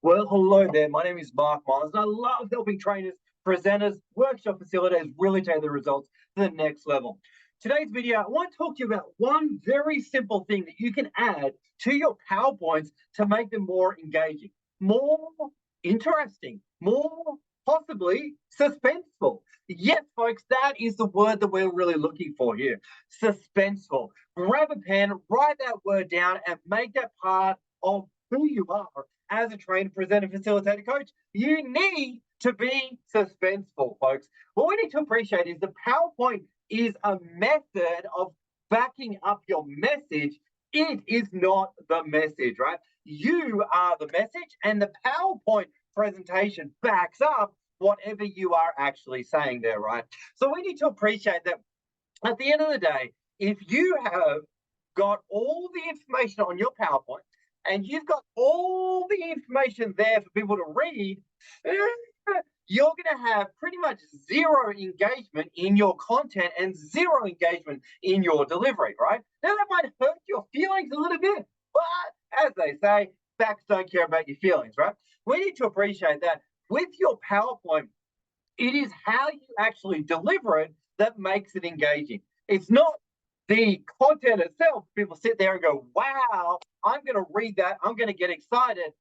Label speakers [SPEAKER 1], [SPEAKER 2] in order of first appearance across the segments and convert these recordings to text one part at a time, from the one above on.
[SPEAKER 1] Well, hello there. My name is Mark Myers, and I love helping trainers, presenters, workshop facilitators really take the results to the next level. Today's video, I want to talk to you about one very simple thing that you can add to your PowerPoints to make them more engaging, more interesting, more possibly suspenseful. Yes, folks, that is the word that we're really looking for here. Suspenseful. Grab a pen, write that word down, and make that part of who you are as a trained presenter, facilitator, coach. You need to be suspenseful, folks. What we need to appreciate is the PowerPoint is a method of backing up your message. It is not the message, right? You are the message, and the PowerPoint presentation backs up whatever you are actually saying there, right? So we need to appreciate that at the end of the day, if you have got all the information on your PowerPoint and you've got all the information there for people to read, you're going to have pretty much zero engagement in your content and zero engagement in your delivery, right? Now, that might hurt your feelings a little bit, but as they say, facts don't care about your feelings, right? We need to appreciate that with your PowerPoint, it is how you actually deliver it that makes it engaging. It's not the content itself. People sit there and go, wow, I'm going to read that. I'm going to get excited.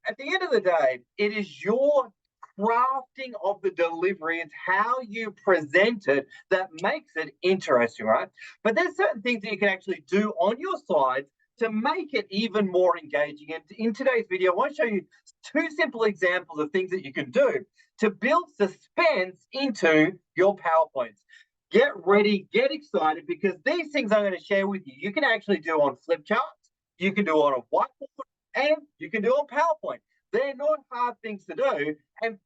[SPEAKER 1] At the end of the day, it is your crafting of the delivery. It's how you present it that makes it interesting, right? But there's certain things that you can actually do on your slides to make it even more engaging. And in today's video, I want to show you two simple examples of things that you can do to build suspense into your PowerPoints. Get ready, get excited, because these things I'm going to share with you, you can actually do on flip charts, you can do on a whiteboard, and you can do on PowerPoint. They're not hard things to do. And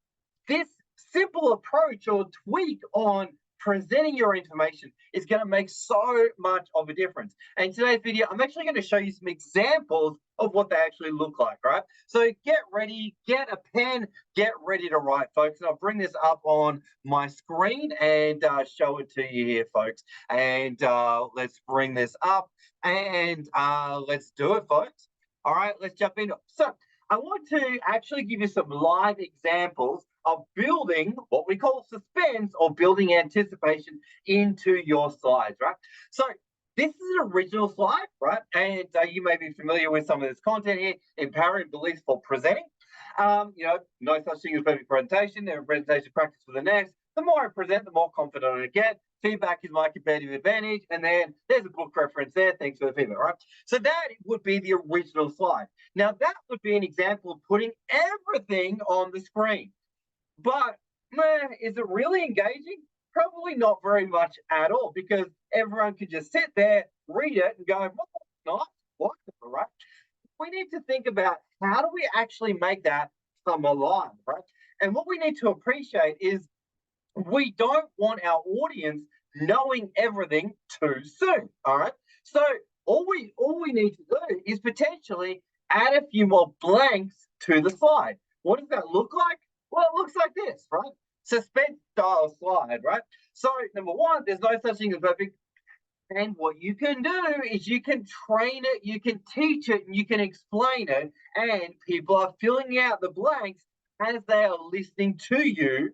[SPEAKER 1] this simple approach or tweak on presenting your information is going to make so much of a difference. And in today's video, I'm actually going to show you some examples of what they actually look like, right? So get ready, get a pen, get ready to write, folks. And I'll bring this up on my screen and show it to you here, folks. And let's bring this up and let's do it, folks. All right, let's jump into it. So I want to actually give you some live examples of building what we call suspense or building anticipation into your slides, right? So this is an original slide, right? And you may be familiar with some of this content here, empowering beliefs for presenting. No such thing as perfect presentation. Every presentation practice for the next. The more I present, the more confident I get. Feedback is my competitive advantage. And then there's a book reference there. Thanks for the feedback, right? So that would be the original slide. Now, that would be an example of putting everything on the screen. But is it really engaging? Probably not very much at all, because everyone can just sit there, read it, and go, well, nice, wonderful, right? We need to think about how do we actually make that come alive, right? And what we need to appreciate is we don't want our audience knowing everything too soon. All right. So all we need to do is potentially add a few more blanks to the slide. What does that look like? Well, it looks like this, right? Suspense style slide, right? So number one, there's no such thing as perfect. And what you can do is you can train it, you can teach it, and you can explain it, and people are filling out the blanks as they are listening to you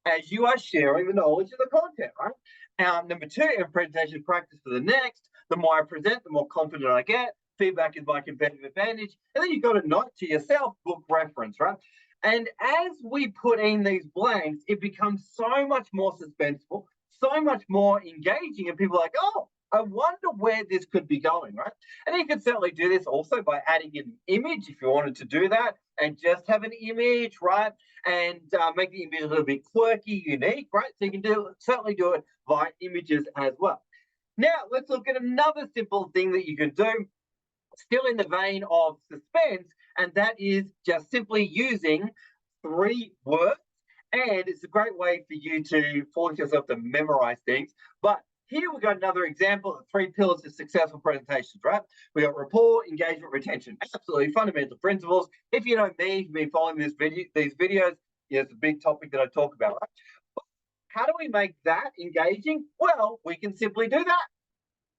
[SPEAKER 1] as you are sharing the knowledge of the content, right? Number two, in presentation practice for the next, the more I present, the more confident I get. Feedback is my competitive advantage. And then you've got a note to yourself, book reference, right? And as we put in these blanks, it becomes so much more suspenseful, so much more engaging, and people are like, oh, I wonder where this could be going, right? And you can certainly do this also by adding an image if you wanted to do that and just have an image, right? And make the image a little bit quirky, unique, right? So you can certainly do it via images as well. Now, let's look at another simple thing that you can do, still in the vein of suspense, and that is just simply using 3 words. And it's a great way for you to force yourself to memorize things. But here we've got another example of 3 pillars of successful presentations, right? We got rapport, engagement, retention. Absolutely fundamental principles. If you know me, you've been following these videos, it's a big topic that I talk about, right? How do we make that engaging? Well, we can simply do that.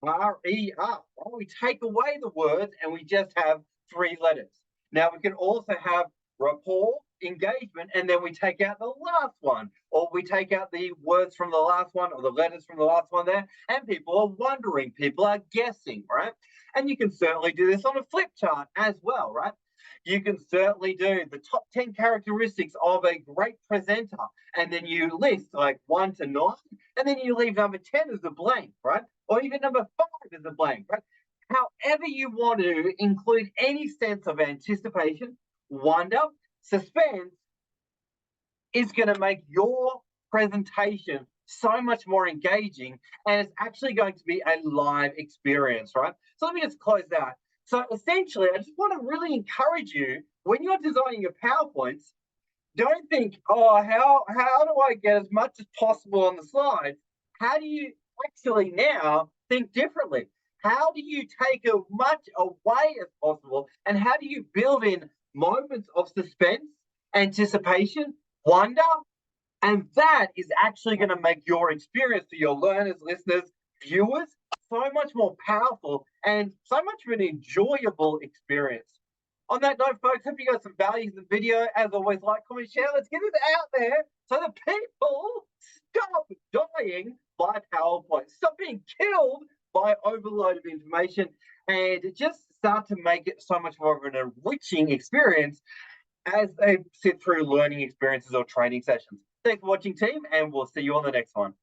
[SPEAKER 1] R-E-R. We take away the words and we just have 3 letters. Now, we can also have rapport, engagement, and then we take out the last one, or we take out the words from the last one, or the letters from the last one there, and people are wondering, people are guessing, right? And you can certainly do this on a flip chart as well, right? You can certainly do the top 10 characteristics of a great presenter, and then you list like 1 to 9, and then you leave number 10 as a blank, right? Or even number 5 as a blank, right? However you want to include any sense of anticipation, wonder, suspense is going to make your presentation so much more engaging, and it's actually going to be a live experience, right? So let me just close that. So essentially, I just want to really encourage you when you're designing your PowerPoints, don't think, oh, how do I get as much as possible on the slides? How do you actually now think differently? How do you take as much away as possible? And how do you build in moments of suspense, anticipation, wonder? And that is actually going to make your experience for your learners, listeners, viewers so much more powerful and so much of an enjoyable experience. On that note, folks, hope you got some value in the video. As always, like, comment, share. Let's get it out there so that people stop dying by PowerPoint, stop being killed by overload of information, and just start to make it so much more of an enriching experience as they sit through learning experiences or training sessions. Thanks for watching, team, and we'll see you on the next one.